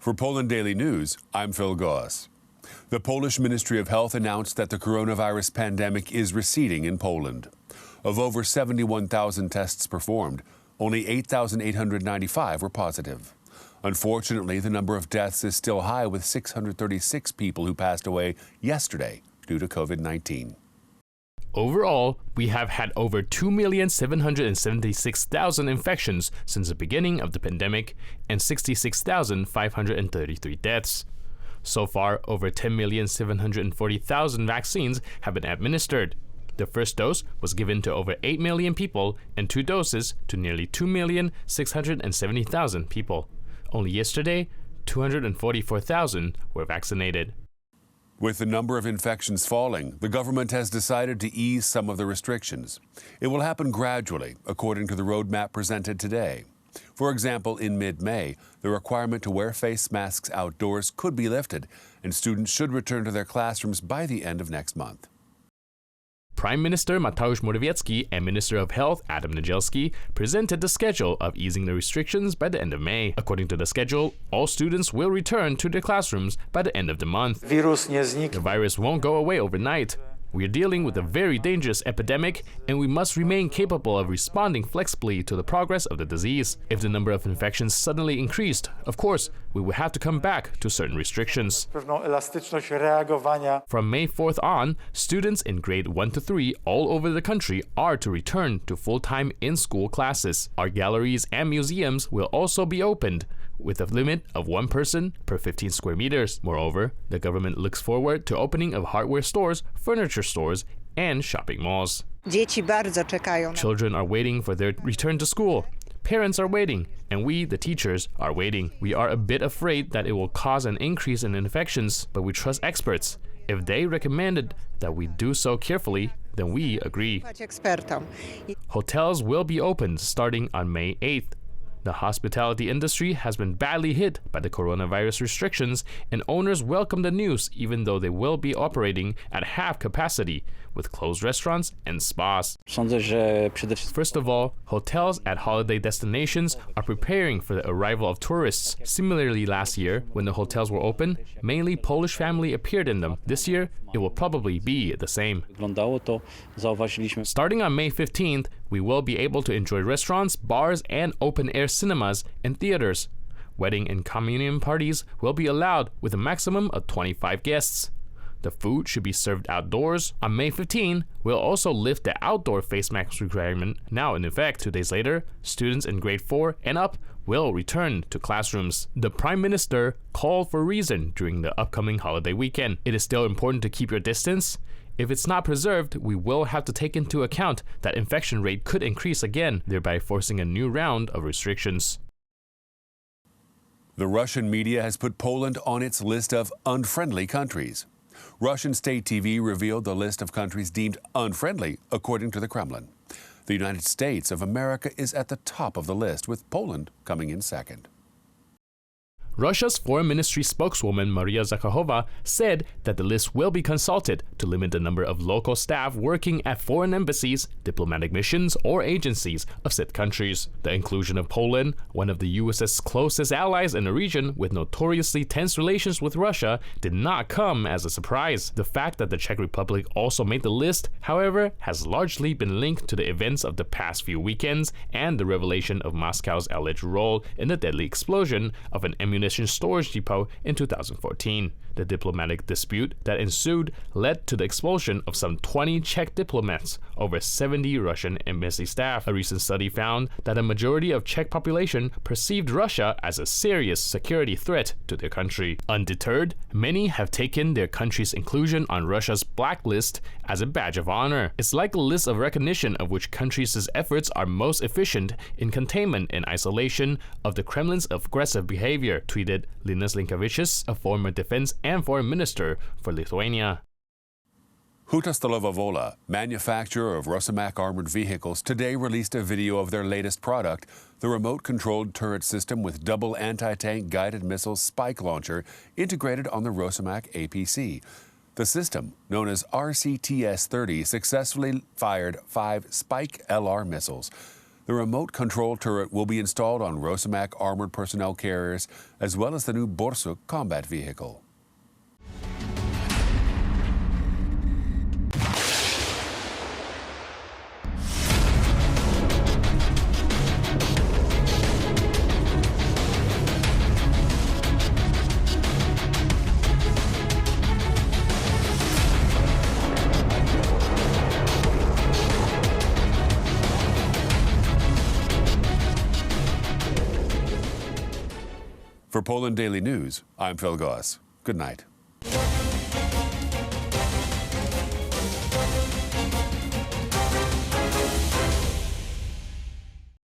For Poland Daily News, I'm Phil Goss. The Polish Ministry of Health announced that the coronavirus pandemic is receding in Poland. Of over 71,000 tests performed, only 8,895 were positive. Unfortunately, the number of deaths is still high, with 636 people who passed away yesterday due to COVID-19. Overall, we have had over 2,776,000 infections since the beginning of the pandemic and 66,533 deaths. So far, over 10,740,000 vaccines have been administered. The first dose was given to over 8 million people and 2 doses to nearly 2,670,000 people. Only yesterday, 244,000 were vaccinated. With the number of infections falling, the government has decided to ease some of the restrictions. It will happen gradually, according to the roadmap presented today. For example, in mid-May, the requirement to wear face masks outdoors could be lifted, and students should return to their classrooms by the end of next month. Prime Minister Mateusz Morawiecki and Minister of Health Adam Niedzielski presented the schedule of easing the restrictions by the end of May. According to the schedule, all students will return to their classrooms by the end of the month. The virus won't go away overnight. We are dealing with a very dangerous epidemic, and we must remain capable of responding flexibly to the progress of the disease. If the number of infections suddenly increased, of course, we will have to come back to certain restrictions. From May 4th on, students in grade 1 to 3 all over the country are to return to full-time in-school classes. Art galleries and museums will also be opened, with a limit of 1 person per 15 square meters. Moreover, the government looks forward to opening of hardware stores, furniture stores, and shopping malls. Children are waiting for their return to school. Parents are waiting, and we, the teachers, are waiting. We are a bit afraid that it will cause an increase in infections, but we trust experts. If they recommended that we do so carefully, then we agree. Hotels will be opened starting on May 8th. The hospitality industry has been badly hit by the coronavirus restrictions, and owners welcome the news, even though they will be operating at half capacity with closed restaurants and spas. First of all, hotels at holiday destinations are preparing for the arrival of tourists. Similarly, last year, when the hotels were open, mainly Polish family appeared in them. This year, it will probably be the same. Starting on May 15th, we will be able to enjoy restaurants, bars, and open-air cinemas and theaters. Wedding and communion parties will be allowed with a maximum of 25 guests. The food should be served outdoors. On May 15, we'll also lift the outdoor face mask requirement, now in effect. 2 days later, students in grade 4 and up will return to classrooms. The Prime Minister called for reason during the upcoming holiday weekend. It is still important to keep your distance. If it's not preserved, we will have to take into account that infection rate could increase again, thereby forcing a new round of restrictions. The Russian media has put Poland on its list of unfriendly countries. Russian state TV revealed the list of countries deemed unfriendly, according to the Kremlin. The United States of America is at the top of the list, with Poland coming in second. Russia's Foreign Ministry spokeswoman Maria Zakharova said that the list will be consulted to limit the number of local staff working at foreign embassies, diplomatic missions, or agencies of said countries. The inclusion of Poland, one of the US's closest allies in the region with notoriously tense relations with Russia, did not come as a surprise. The fact that the Czech Republic also made the list, however, has largely been linked to the events of the past few weekends and the revelation of Moscow's alleged role in the deadly explosion of an ammunition storage depot in 2014. The diplomatic dispute that ensued led to the expulsion of some 20 Czech diplomats, over 70 Russian embassy staff. A recent study found that a majority of Czech population perceived Russia as a serious security threat to their country. Undeterred, many have taken their country's inclusion on Russia's blacklist as a badge of honor. It's like a list of recognition of which countries' efforts are most efficient in containment and isolation of the Kremlin's aggressive behavior, tweeted Linas Linkevičius, a former defense and foreign minister for Lithuania. Huta Stalowa Wola, manufacturer of Rosomak armored vehicles, today released a video of their latest product, the remote-controlled turret system with double anti-tank guided missile spike launcher integrated on the Rosomak APC. The system, known as RCTS-30, successfully fired 5 Spike LR missiles. The remote control turret will be installed on Rosomak armored personnel carriers, as well as the new Borsuk combat vehicle. For Poland Daily News, I'm Phil Goss. Good night.